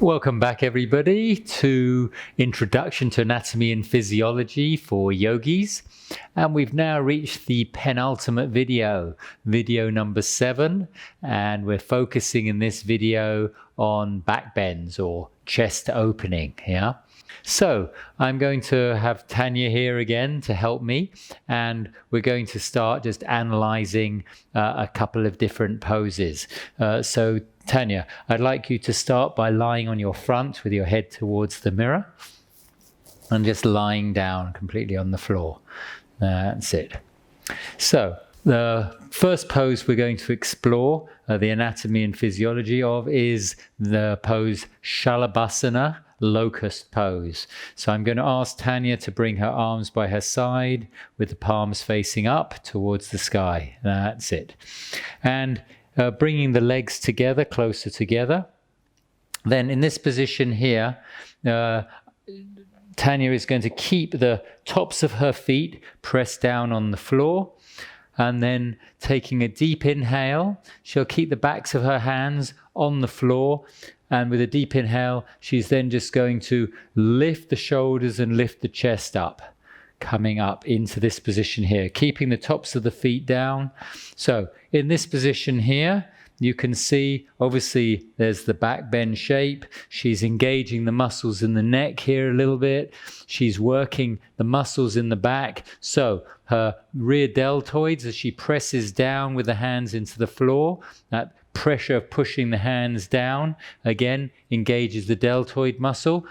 Welcome back, everybody, to Introduction to Anatomy and Physiology for Yogis. And we've now reached the penultimate video, video number 7. And we're focusing in this video on back bends or chest opening. Yeah. So I'm going to have Tanya here again to help me, and we're going to start just analyzing a couple of different poses. So Tanya, I'd like you to start by lying on your front with your head towards the mirror and just lying down completely on the floor. That's it. So the first pose we're going to explore the anatomy and physiology of is the pose Shalabhasana, locust pose. So I'm going to ask Tanya to bring her arms by her side with the palms facing up towards the sky. That's it. And bringing the legs together, closer together. Then in this position here, Tanya is going to keep the tops of her feet pressed down on the floor. And then taking a deep inhale, she'll keep the backs of her hands on the floor. And with a deep inhale, she's then just going to lift the shoulders and lift the chest up, coming up into this position here, keeping the tops of the feet down. So in this position here, you can see, obviously, there's the back bend shape. She's engaging the muscles in the neck here a little bit. She's working the muscles in the back. So her rear deltoids, as she presses down with the hands into the floor, that pressure of pushing the hands down, again, engages the deltoid muscle.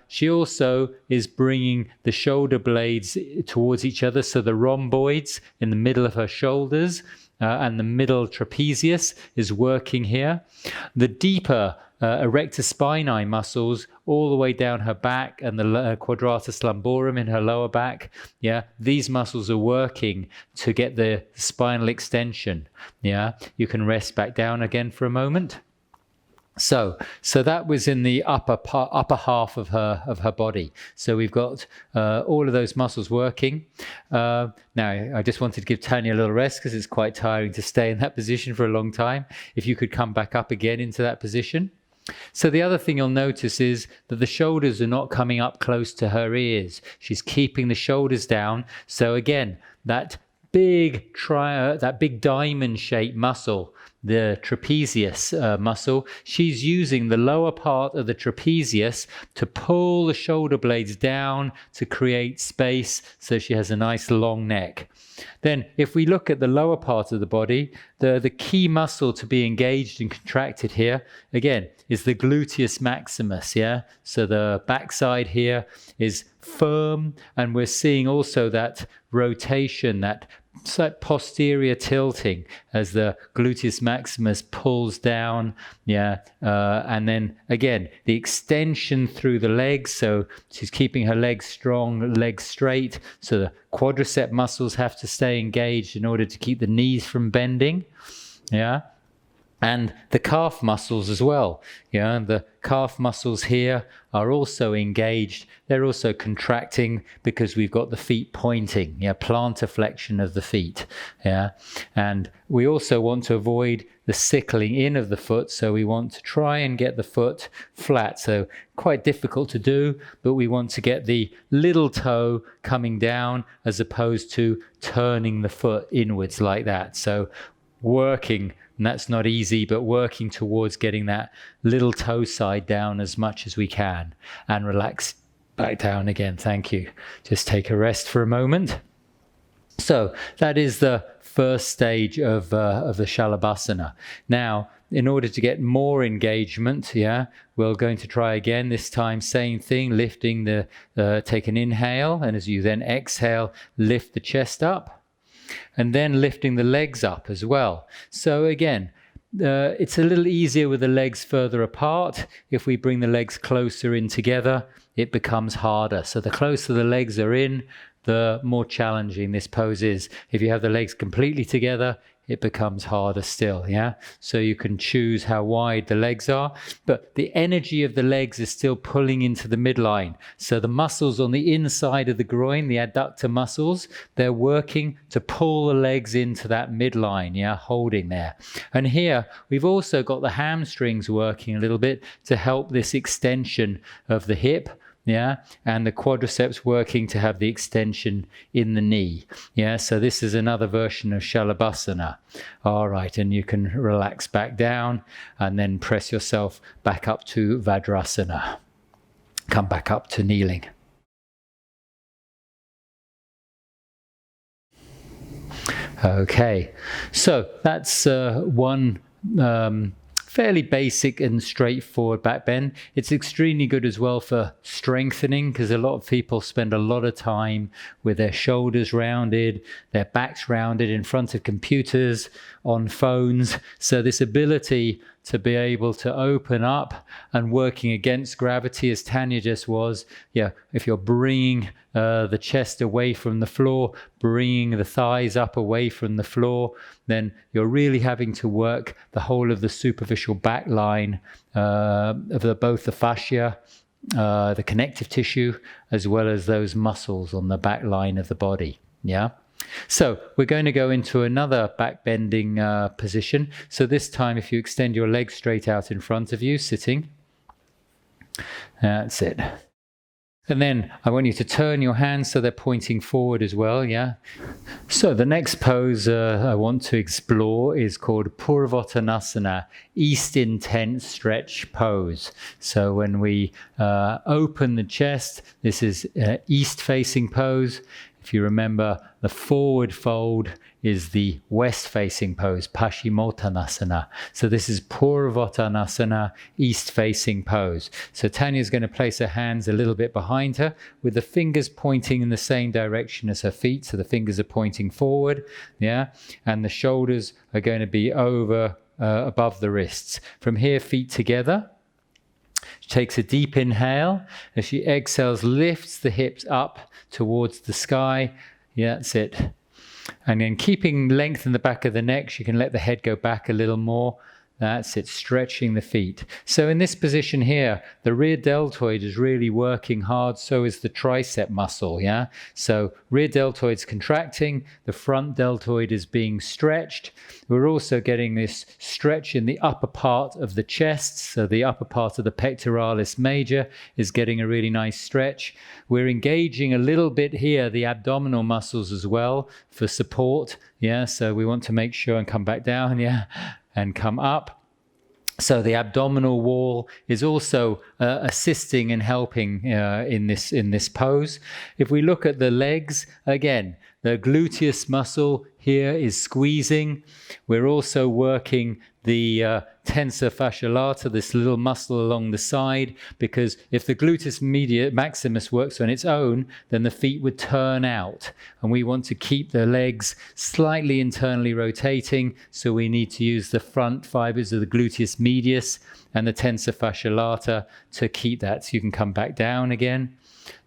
She also is bringing the shoulder blades towards each other, so the rhomboids in the middle of her shoulders and the middle trapezius is working here. The deeper erector spinae muscles all the way down her back and the quadratus lumborum in her lower back. Yeah, these muscles are working to get the spinal extension. Yeah, you can rest back down again for a moment. So that was in the upper half of her body. So we've got all of those muscles working. Now, I just wanted to give Tanya a little rest because it's quite tiring to stay in that position for a long time. If you could come back up again into that position. So the other thing you'll notice is that the shoulders are not coming up close to her ears. She's keeping the shoulders down. So again, that big diamond-shaped muscle, the trapezius muscle, she's using the lower part of the trapezius to pull the shoulder blades down to create space so she has a nice long neck. Then if we look at the lower part of the body, the key muscle to be engaged and contracted here, again, is the gluteus maximus, yeah? So the backside here is firm, and we're seeing also that rotation, that posterior tilting as the gluteus maximus pulls down, yeah, and then again the extension through the legs, so she's keeping her legs strong, legs straight, so the quadricep muscles have to stay engaged in order to keep the knees from bending, yeah. And the calf muscles as well. Yeah, the calf muscles here are also engaged. They're also contracting because we've got the feet pointing. Yeah, plantar flexion of the feet. Yeah, and we also want to avoid the sickling in of the foot. So we want to try and get the foot flat. So quite difficult to do, but we want to get the little toe coming down as opposed to turning the foot inwards like that. So working, and that's not easy, but working towards getting that little toe side down as much as we can, and relax back down again. Thank you. Just take a rest for a moment. So that is the first stage of the Shalabhasana. Now, in order to get more engagement, yeah, we're going to try again. This time, same thing, lifting take an inhale, and as you then exhale, lift the chest up. And then lifting the legs up as well. So again, it's a little easier with the legs further apart. If we bring the legs closer in together, it becomes harder. So the closer the legs are in, the more challenging this pose is. If you have the legs completely together, it becomes harder still, yeah? So you can choose how wide the legs are, but the energy of the legs is still pulling into the midline. So the muscles on the inside of the groin, the adductor muscles, they're working to pull the legs into that midline, yeah, holding there. And here, we've also got the hamstrings working a little bit to help this extension of the hip, yeah, and the quadriceps working to have the extension in the knee. Yeah, so this is another version of Shalabhasana. All right, and you can relax back down and then press yourself back up to Vajrasana. Come back up to kneeling. Okay, so that's one fairly basic and straightforward back bend. It's extremely good as well for strengthening, because a lot of people spend a lot of time with their shoulders rounded, their backs rounded in front of computers, on phones. So this ability to be able to open up and working against gravity, as Tanya just was, yeah, if you're bringing the chest away from the floor, bringing the thighs up away from the floor, then you're really having to work the whole of the superficial back line of both the fascia, the connective tissue, as well as those muscles on the back line of the body. Yeah. So we're going to go into another back bending position. So this time, if you extend your legs straight out in front of you, sitting, that's it. And then I want you to turn your hands so they're pointing forward as well, yeah? So the next pose I want to explore is called Purvottanasana, East Intent Stretch Pose. So when we open the chest, this is east-facing pose. If you remember, the forward fold is the west-facing pose, Paschimottanasana. So this is Purvottanasana, east-facing pose. So Tanya's going to place her hands a little bit behind her with the fingers pointing in the same direction as her feet. So the fingers are pointing forward, yeah? And the shoulders are going to be over, above the wrists. From here, feet together. She takes a deep inhale. As she exhales, lifts the hips up towards the sky. Yeah, that's it. And then keeping length in the back of the neck, she can let the head go back a little more. That's it, stretching the feet. So in this position here, the rear deltoid is really working hard, so is the tricep muscle, yeah? So rear deltoid's contracting, the front deltoid is being stretched. We're also getting this stretch in the upper part of the chest, so the upper part of the pectoralis major is getting a really nice stretch. We're engaging a little bit here, the abdominal muscles as well, for support, yeah? So we want to make sure and come back down, yeah? And come up. So the abdominal wall is also assisting and helping in this pose. If we look at the legs, again, the gluteus muscle here is squeezing. We're also working the tensor fasciae lata, this little muscle along the side, because if the gluteus maximus works on its own, then the feet would turn out. And we want to keep the legs slightly internally rotating, so we need to use the front fibers of the gluteus medius and the tensor fasciae lata to keep that. So you can come back down again.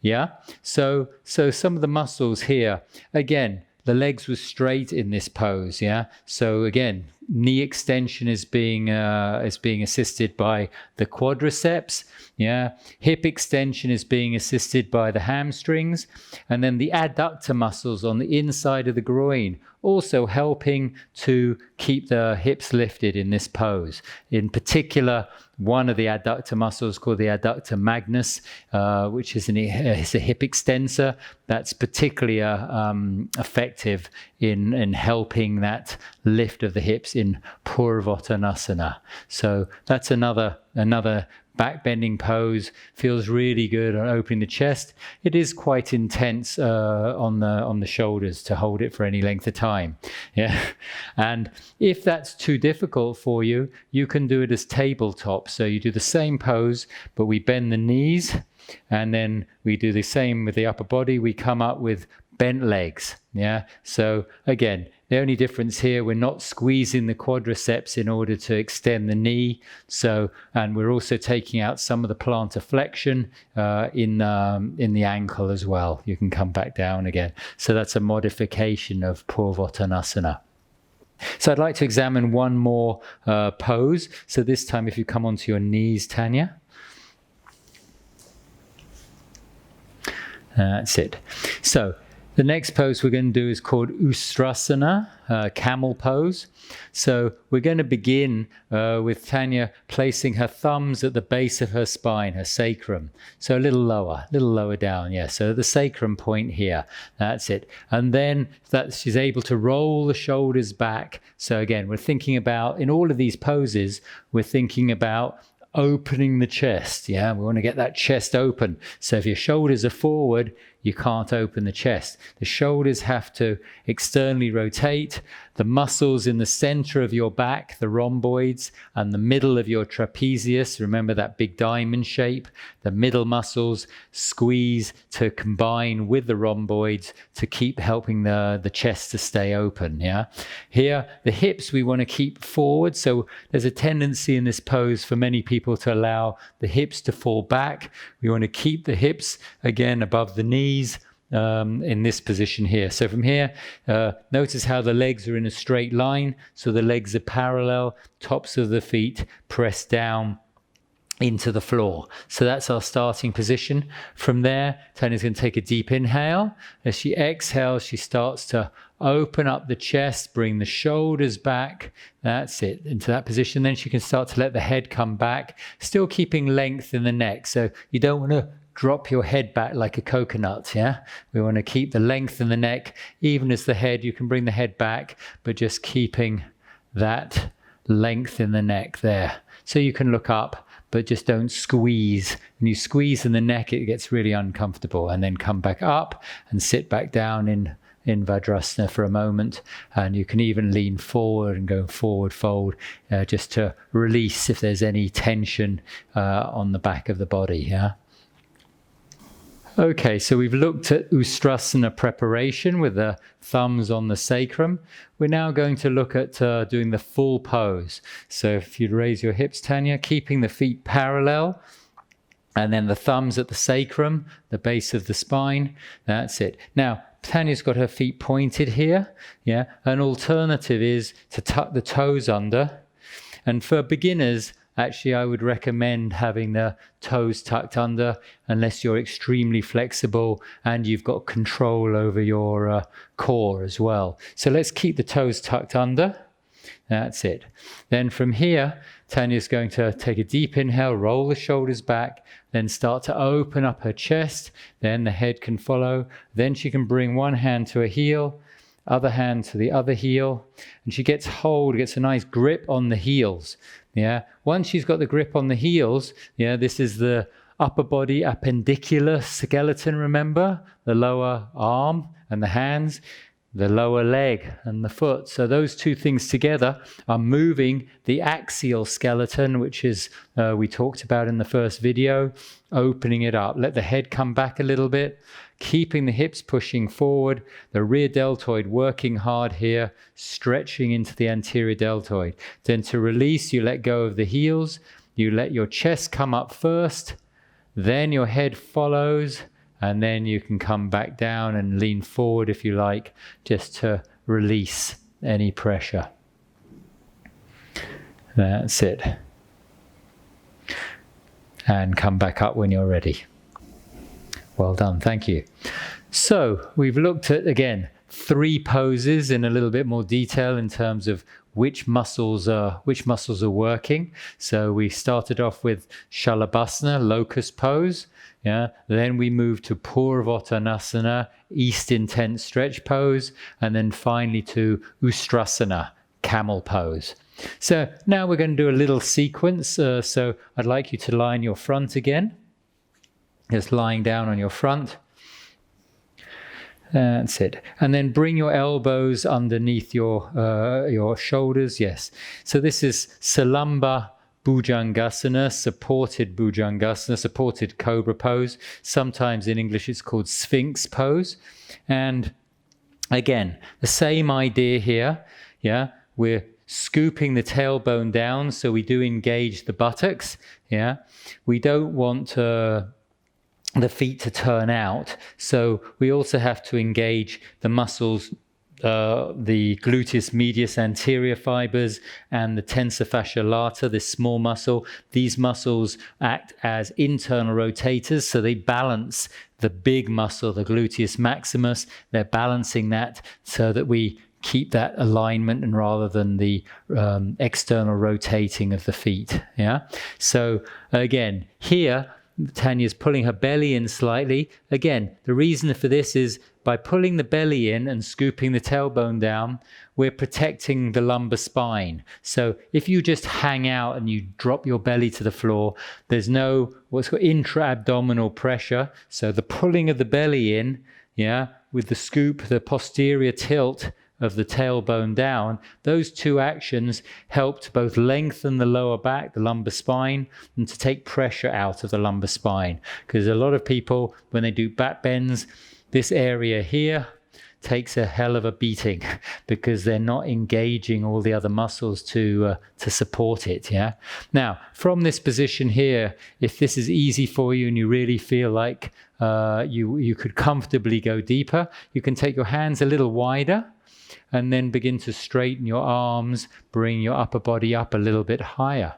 Yeah, so some of the muscles here, again, the legs were straight in this pose, yeah? So again, knee extension is being assisted by the quadriceps, yeah? Hip extension is being assisted by the hamstrings, and then the adductor muscles on the inside of the groin also helping to keep the hips lifted in this pose. In particular, one of the adductor muscles called the adductor magnus, which is a hip extensor, that's particularly effective in helping that lift of the hips in Purvottanasana. So that's another back bending pose. Feels really good on opening the chest. It is quite intense on the shoulders to hold it for any length of time. Yeah, and if that's too difficult for you, you can do it as tabletop. So you do the same pose, but we bend the knees, and then we do the same with the upper body. We come up with bent legs. Yeah, so again, the only difference here, we're not squeezing the quadriceps in order to extend the knee. So, and we're also taking out some of the plantar flexion in the ankle as well. You can come back down again. So that's a modification of Purvottanasana. So I'd like to examine one more pose. So this time if you come onto your knees, Tanya. That's it. So the next pose we're going to do is called Ustrasana, camel pose. So we're going to begin with Tanya placing her thumbs at the base of her spine, her sacrum. So a little lower down, yeah. So the sacrum point here, that's it. And then that she's able to roll the shoulders back. So again, we're thinking about, in all of these poses, we're thinking about opening the chest. Yeah, we want to get that chest open. So if your shoulders are forward, you can't open the chest. The shoulders have to externally rotate. The muscles in the center of your back, the rhomboids, and the middle of your trapezius, remember that big diamond shape, the middle muscles squeeze to combine with the rhomboids to keep helping the chest to stay open. Yeah. Here, the hips we want to keep forward. So there's a tendency in this pose for many people to allow the hips to fall back. We want to keep the hips again above the knees. In this position here. So from here, notice how the legs are in a straight line. So the legs are parallel, tops of the feet press down into the floor. So that's our starting position. From there, Tanya's going to take a deep inhale. As she exhales, she starts to open up the chest, bring the shoulders back. That's it, into that position. Then she can start to let the head come back, still keeping length in the neck. So you don't want to drop your head back like a coconut, yeah? We want to keep the length in the neck, even as the head. You can bring the head back, but just keeping that length in the neck there. So you can look up, but just don't squeeze. When you squeeze in the neck, it gets really uncomfortable. And then come back up and sit back down in Vajrasana for a moment. And you can even lean forward and go forward fold, just to release if there's any tension on the back of the body, yeah? Okay, so we've looked at Ustrasana preparation with the thumbs on the sacrum. We're now going to look at doing the full pose. So if you'd raise your hips, Tanya, keeping the feet parallel, and then the thumbs at the sacrum, the base of the spine. That's it. Now, Tanya's got her feet pointed here. Yeah, an alternative is to tuck the toes under. And for beginners, actually, I would recommend having the toes tucked under unless you're extremely flexible and you've got control over your core as well. So let's keep the toes tucked under. That's it. Then from here, Tanya's going to take a deep inhale, roll the shoulders back, then start to open up her chest. Then the head can follow. Then she can bring one hand to a heel, other hand to the other heel, and she gets a nice grip on the heels. Yeah. Once she's got the grip on the heels, yeah, this is the upper body appendicular skeleton, remember? The lower arm and the hands, the lower leg and the foot. So those two things together are moving the axial skeleton, which is we talked about in the first video, opening it up. Let the head come back a little bit, keeping the hips pushing forward, the rear deltoid working hard here, stretching into the anterior deltoid. Then to release, you let go of the heels, you let your chest come up first, then your head follows, and then you can come back down and lean forward if you like, just to release any pressure. That's it. And come back up when you're ready. Well done, thank you. So we've looked at, again, 3 poses in a little bit more detail in terms of which muscles are working. So we started off with Shalabhasana, locust pose. Yeah. Then we moved to Purvottanasana, east intent stretch pose, and then finally to Ustrasana, camel pose. So now we're going to do a little sequence. So I'd like you to lie on your front again. Just lying down on your front. That's it. And then bring your elbows underneath your shoulders. Yes. So this is Salamba Bhujangasana, supported cobra pose. Sometimes in English it's called Sphinx pose. And again, the same idea here. Yeah. We're scooping the tailbone down, so we do engage the buttocks. Yeah. We don't want the feet to turn out. So we also have to engage the muscles the gluteus medius anterior fibers and the tensor fascia lata, this small muscle. These muscles act as internal rotators, so they balance the big muscle, the gluteus maximus. They're balancing that so that we keep that alignment, and rather than the external rotating of the feet. Yeah. So again, here Tanya's pulling her belly in slightly. Again, the reason for this is by pulling the belly in and scooping the tailbone down, we're protecting the lumbar spine. So if you just hang out and you drop your belly to the floor, there's no what's called intra-abdominal pressure. So the pulling of the belly in, yeah, with the scoop, the posterior tilt of the tailbone down, those two actions help to both lengthen the lower back, the lumbar spine, and to take pressure out of the lumbar spine. Because a lot of people, when they do back bends, this area here takes a hell of a beating because they're not engaging all the other muscles to support it. Yeah. Now, from this position here, if this is easy for you and you really feel like you could comfortably go deeper, you can take your hands a little wider and then begin to straighten your arms, bring your upper body up a little bit higher.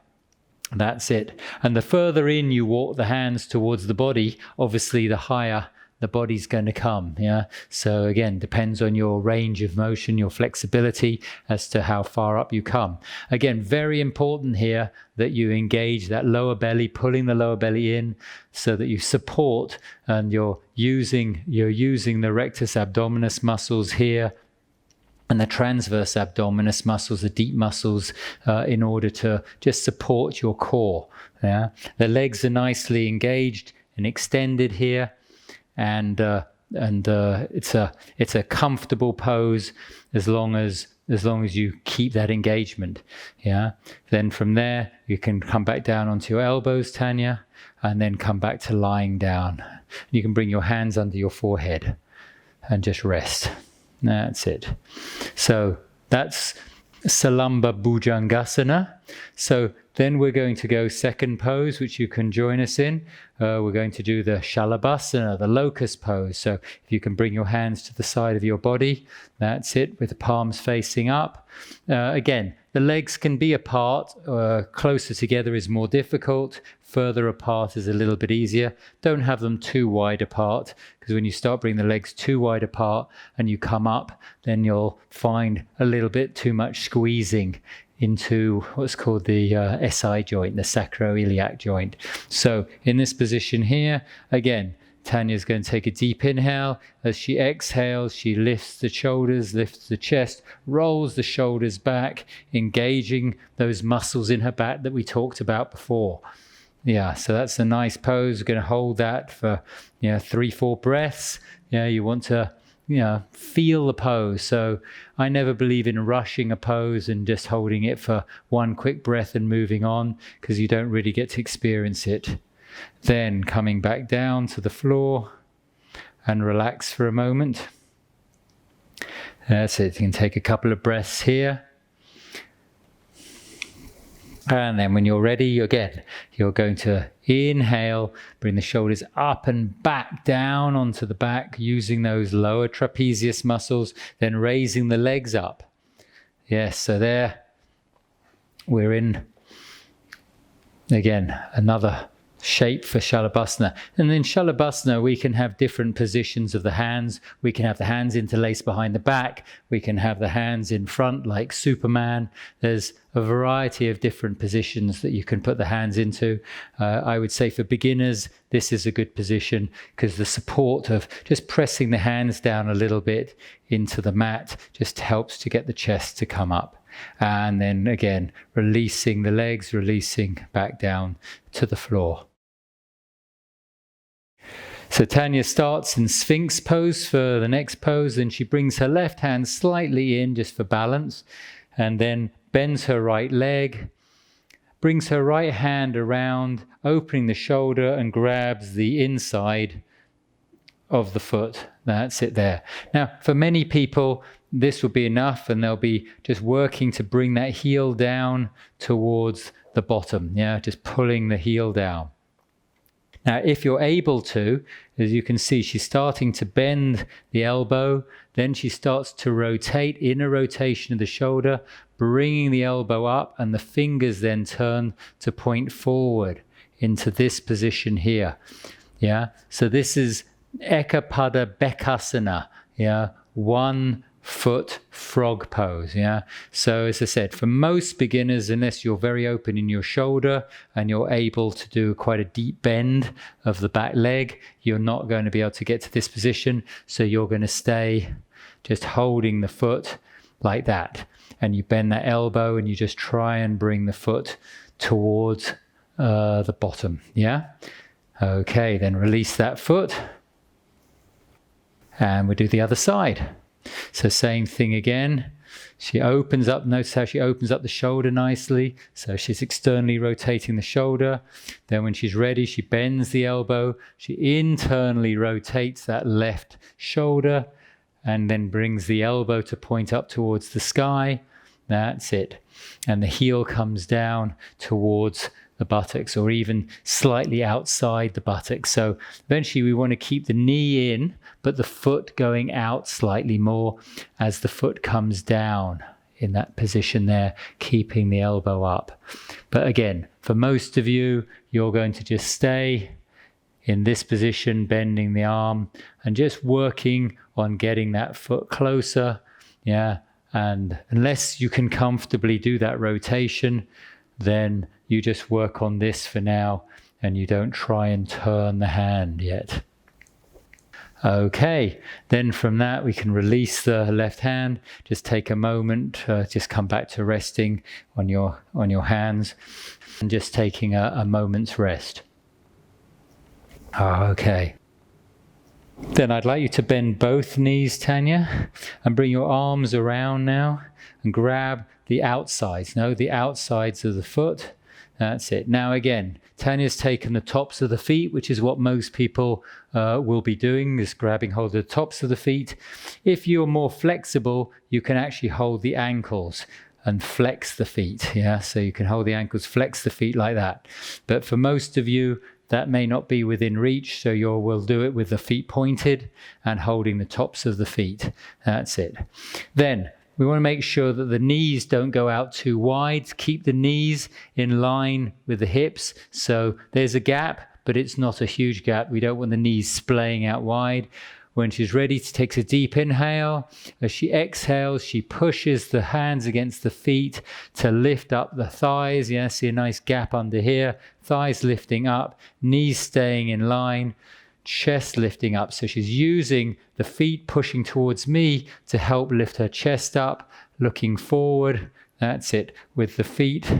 That's it. And the further in you walk the hands towards the body, obviously the higher the body's going to come. Yeah. So again, depends on your range of motion, your flexibility as to how far up you come. Again, very important here that you engage that lower belly, pulling the lower belly in so that you support, and you're using the rectus abdominis muscles here and the transverse abdominis muscles, the deep muscles, in order to just support your core. Yeah. The legs are nicely engaged and extended here. And it's a comfortable pose as long as you keep that engagement. Yeah. Then from there you can come back down onto your elbows, Tanya, and then come back to lying down. You can bring your hands under your forehead and just rest. That's it. So that's Salamba Bhujangasana. So then we're going to go second pose, which you can join us in. We're going to do the Shalabhasana, the locust pose. So if you can bring your hands to the side of your body, that's it, with the palms facing up. Again, the legs can be apart. Closer together is more difficult. Further apart is a little bit easier. Don't have them too wide apart, because when you start bringing the legs too wide apart and you come up, then you'll find a little bit too much squeezing into what's called the SI joint, the sacroiliac joint. So in this position here, again, Tanya's going to take a deep inhale. As she exhales, she lifts the shoulders, lifts the chest, rolls the shoulders back, engaging those muscles in her back that we talked about before. Yeah, so that's a nice pose. We're going to hold that for 3-4 breaths. Yeah, you want to feel the pose. So I never believe in rushing a pose and just holding it for one quick breath and moving on, because you don't really get to experience it. Then coming back down to the floor and relax for a moment. That's it. You can take a couple of breaths here. And then when you're ready, again, you're going to inhale, bring the shoulders up and back down onto the back, using those lower trapezius muscles, then raising the legs up. Yes, so there we're in, again, another shape for Shalabhasana. And in Shalabhasana, we can have different positions of the hands. We can have the hands interlaced behind the back. We can have the hands in front like Superman. There's a variety of different positions that you can put the hands into. I would say for beginners, this is a good position, because the support of just pressing the hands down a little bit into the mat just helps to get the chest to come up. And then again, releasing the legs, releasing back down to the floor. So Tanya starts in Sphinx pose for the next pose, and she brings her left hand slightly in just for balance, and then bends her right leg, brings her right hand around, opening the shoulder, and grabs the inside of the foot. That's it there. Now, for many people, this will be enough, and they'll be just working to bring that heel down towards the bottom. Yeah, just pulling the heel down. Now, if you're able to, as you can see, she's starting to bend the elbow. Then she starts to rotate, inner rotation of the shoulder, bringing the elbow up, and the fingers then turn to point forward into this position here. Yeah. So this is Ekapada Bekasana. Yeah. 1 foot frog pose. Yeah. So as I said, for most beginners, unless you're very open in your shoulder and you're able to do quite a deep bend of the back leg, you're not going to be able to get to this position. So you're going to stay just holding the foot like that. And you bend that elbow and you just try and bring the foot towards the bottom. Yeah. Okay. Then release that foot. And we'll do the other side. So same thing again. She opens up, notice how she opens up the shoulder nicely. So she's externally rotating the shoulder. Then when she's ready, she bends the elbow. She internally rotates that left shoulder and then brings the elbow to point up towards the sky. That's it. And the heel comes down towards the buttocks, or even slightly outside the buttocks. So eventually we want to keep the knee in, but the foot going out slightly more as the foot comes down in that position there, keeping the elbow up. But again, for most of you, you're going to just stay in this position, bending the arm and just working on getting that foot closer. Yeah. And unless you can comfortably do that rotation, then you just work on this for now and you don't try and turn the hand yet. Okay, then from that we can release the left hand. Just take a moment, just come back to resting on your hands and just taking a moment's rest. Okay. Then I'd like you to bend both knees, Tanya, and bring your arms around now and grab the outsides. No, the outsides of the foot. That's it. Now again, Tanya's taken the tops of the feet, which is what most people will be doing, is grabbing hold of the tops of the feet. If you're more flexible, you can actually hold the ankles and flex the feet. Yeah, so you can hold the ankles, flex the feet like that. But for most of you, that may not be within reach, so we'll do it with the feet pointed and holding the tops of the feet. That's it. Then we want to make sure that the knees don't go out too wide. Keep the knees in line with the hips. So there's a gap, but it's not a huge gap. We don't want the knees splaying out wide. When she's ready, she takes a deep inhale. As she exhales, she pushes the hands against the feet to lift up the thighs. Yeah, see a nice gap under here. Thighs lifting up, knees staying in line, chest lifting up. So she's using the feet pushing towards me to help lift her chest up, looking forward. That's it. With the feet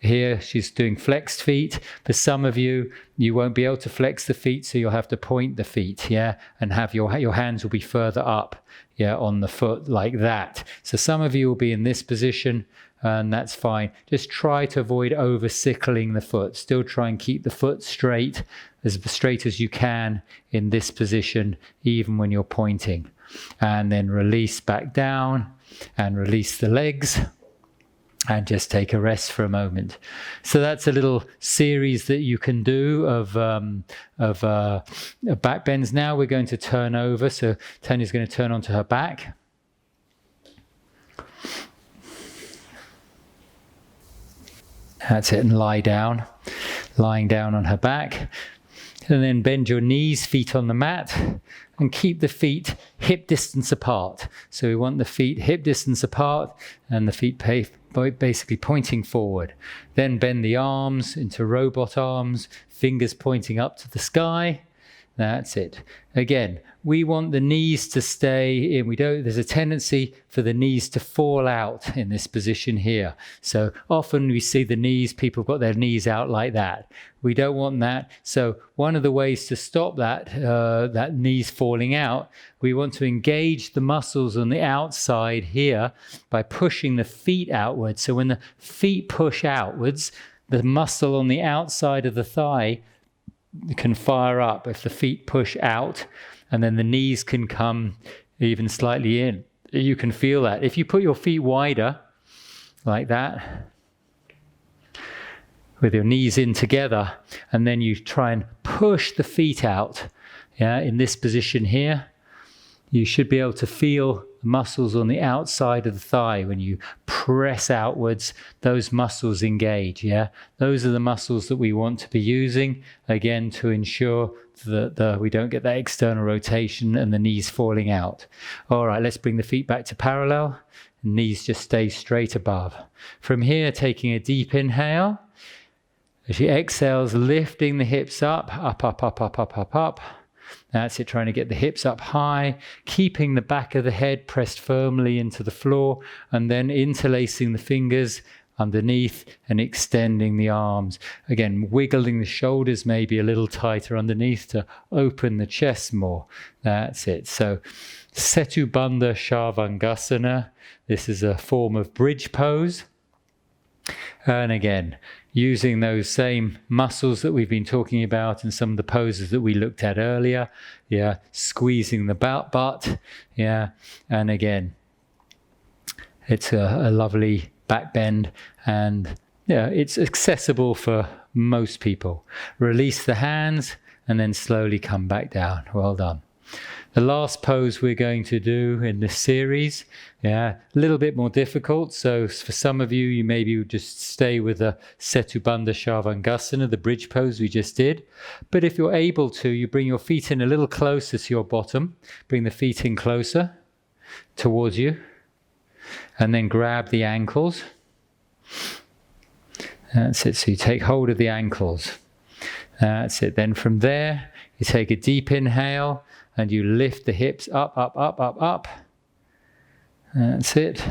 here, she's doing flexed feet. For some of you, you won't be able to flex the feet, so you'll have to point the feet, yeah, and have your hands will be further up, yeah, on the foot like that. So some of you will be in this position, and that's fine. Just try to avoid over sickling the foot. Still try and keep the foot straight as you can in this position, even when you're pointing. And then release back down and release the legs. And just take a rest for a moment. So that's a little series that you can do of back bends. Now we're going to turn over. So Tanya's going to turn onto her back. That's it, and lie down. Lying down on her back. And then bend your knees, feet on the mat, and keep the feet hip distance apart. So we want the feet hip distance apart and the feet basically pointing forward. Then bend the arms into robot arms, fingers pointing up to the sky. That's it. Again, we want the knees to stay in. There's a tendency for the knees to fall out in this position here. So often we see the knees, people have got their knees out like that. We don't want that. So one of the ways to stop that knees falling out, we want to engage the muscles on the outside here by pushing the feet outwards. So when the feet push outwards, the muscle on the outside of the thigh can fire up if the feet push out, and then the knees can come even slightly in. You can feel that. If you put your feet wider, like that, with your knees in together, and then you try and push the feet out. Yeah, in this position here, you should be able to feel the muscles on the outside of the thigh. When you press outwards, those muscles engage. Yeah, those are the muscles that we want to be using, again, to ensure that we don't get that external rotation and the knees falling out. All right, let's bring the feet back to parallel. Knees just stay straight above. From here, taking a deep inhale. As she exhales, lifting the hips up, up, up, up, up, up, up, up. That's it, trying to get the hips up high, keeping the back of the head pressed firmly into the floor, and then interlacing the fingers underneath and extending the arms. Again, wiggling the shoulders maybe a little tighter underneath to open the chest more. That's it. So, Setu Bandha Shavasana. This is a form of bridge pose. And again, using those same muscles that we've been talking about in some of the poses that we looked at earlier. Yeah, squeezing the butt. Yeah, and again, it's a lovely back bend, and yeah, it's accessible for most people. Release the hands and then slowly come back down. Well done. The last pose we're going to do in this series, yeah, a little bit more difficult. So for some of you, you maybe just stay with the Setu Bandha Shavasana, the bridge pose we just did. But if you're able to, you bring your feet in a little closer to your bottom. Bring the feet in closer towards you. And then grab the ankles. That's it. So you take hold of the ankles. That's it. Then from there, you take a deep inhale. And you lift the hips up, up, up, up, up. That's it.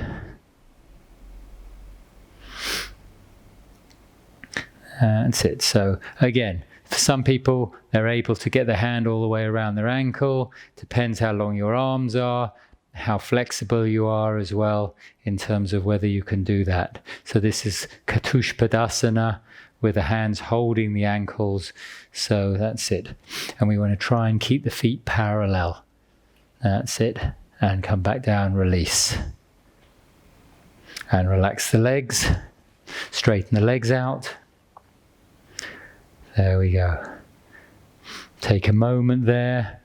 That's it. So again, for some people, they're able to get their hand all the way around their ankle. Depends how long your arms are, how flexible you are as well, in terms of whether you can do that. So this is Chatushpadasana, with the hands holding the ankles. So that's it. And we want to try and keep the feet parallel. That's it. And come back down, release. And relax the legs. Straighten the legs out. There we go. Take a moment there.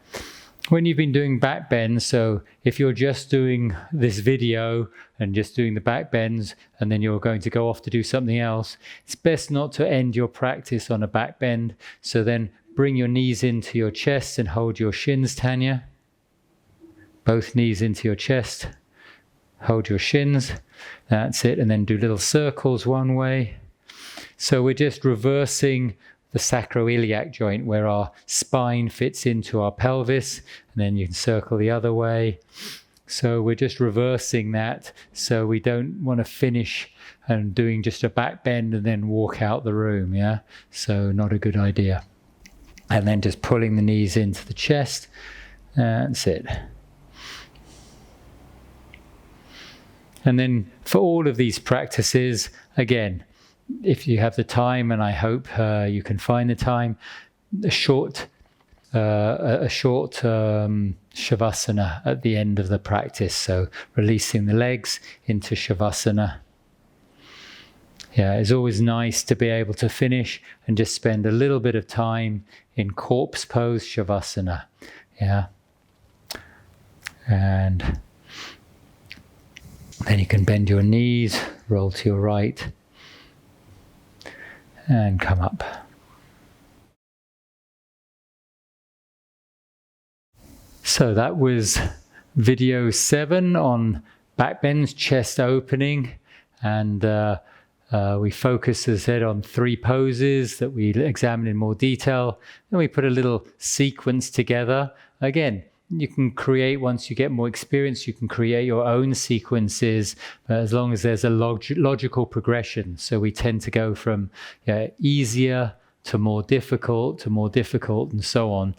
When you've been doing back bends, so if you're just doing this video and just doing the back bends and then you're going to go off to do something else, it's best not to end your practice on a back bend. So then bring your knees into your chest and hold your shins, Tanya. Both knees into your chest. Hold your shins. That's it. And then do little circles one way. So we're just reversing the sacroiliac joint, where our spine fits into our pelvis, and then you can circle the other way. So we're just reversing that, so we don't want to finish and doing just a back bend and then walk out the room. Yeah, so not a good idea. And then just pulling the knees into the chest. That's it. And then for all of these practices, again, if you have the time, and I hope you can find the time, a short Shavasana at the end of the practice. So releasing the legs into Shavasana. Yeah, it's always nice to be able to finish and just spend a little bit of time in corpse pose Shavasana. Yeah. And then you can bend your knees, roll to your right, and come up. So that was video 7 on back bends, chest opening, and we focused, as I said, on 3 poses that we examined in more detail. Then we put a little sequence together. Again, you can create, once you get more experience, you can create your own sequences, but as long as there's a logical progression. So we tend to go from easier to more difficult, and so on.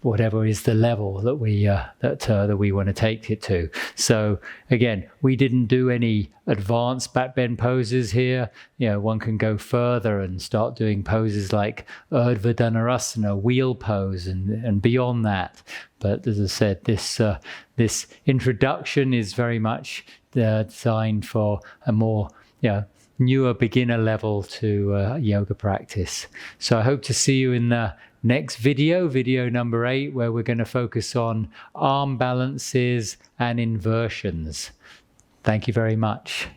Whatever is the level that we want to take it to. So again, we didn't do any advanced back bend poses here. One can go further and start doing poses like Urdhva Dhanurasana, wheel pose, and beyond that. But as I said, this introduction is very much designed for a more newer beginner level to yoga practice. So I hope to see you in the next video, video number 8, where we're going to focus on arm balances and inversions. Thank you very much.